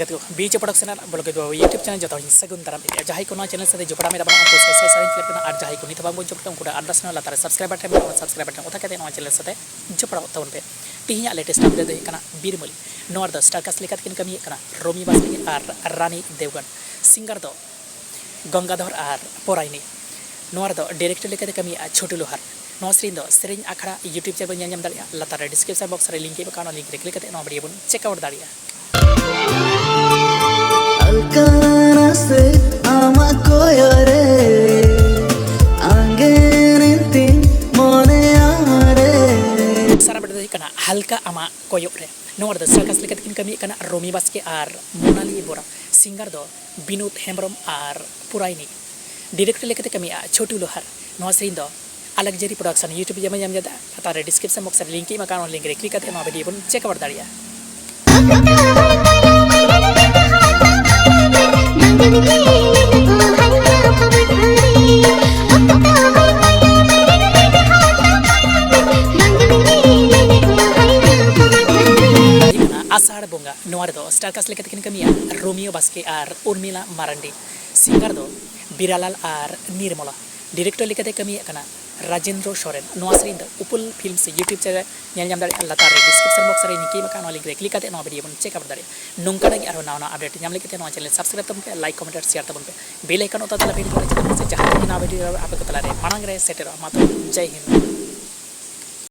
लेकर तो बीच production blog दो यूट्यूब चैनल जो सगुन दाराम जहाँ को चैनल से जोड़ा में उनको से और जहाँ को नित बांग जोड़ा उनको आर्दास लातार सब्सक्राइब बटन सब्सक्राइब बटन उठा के चैनल से जोड़ा तबन पे तीन लेटेस्ट अपडेट बीरमली नोर स्टार कास्ट लेकिन कमी रोमी बास्के और रानी देवगन सिंगर दो गंगाधर और पोरायनी नोर डायरेक्टर लेकर कमी छोटू लोहार नौ सेरें सेरें आखड़ा यूट्यूब चैनल नाम दाड़ा लातार डिस्क्रिप्शन बॉक्स रे लिंक बका लिंक रे क्लिक करते वीडियो बन चेकआउट दाड़ा सारा बड़ा हल्का आमा कोयोग रे नोर द सर्कस लेकिन कमी रोमी बास्के और मोनाली बोरा सिंगर दो विनोद हेम्ब्रम और पुरायनी डायरेक्टर लेकर कमी छोटू लोहार नौ सेरें दो अलग जरी प्रोडक्शन यूट्यूब जमा जम जाता तारे डिस्क्रिप्शन बॉक्स रे लिंक मकान लिंक रे क्लिक करते वीडियो बन चेकआउट दाड़ा आषाढ़ बोंगा नोर दो स्टार कास्ट लेकिन कमी रोमियो बास्के और उर्मिला मारंडी सिंगर दो बिरालाल और निर्मला डायरेक्टर लेकर कमी राजेंद्र सोरेन नोआ सेरें उपुल फिल्म से यूट्यूब चैनल नाम दाड़ा लातार डिस्क्रिप्शन बॉक्स रे निकी मकान लिंक रे क्लिक करते वीडियो बन चेकआउट दाड़ा नौका और नाना अपडेट नाम लेते चैनल सब्सक्राइब तबन पे लाइक कमेंट शेयर तबन पे बेल आइकन तला भिडियो जहाँ वीडियो आप को तला मांग रे सेटर जय हिंद।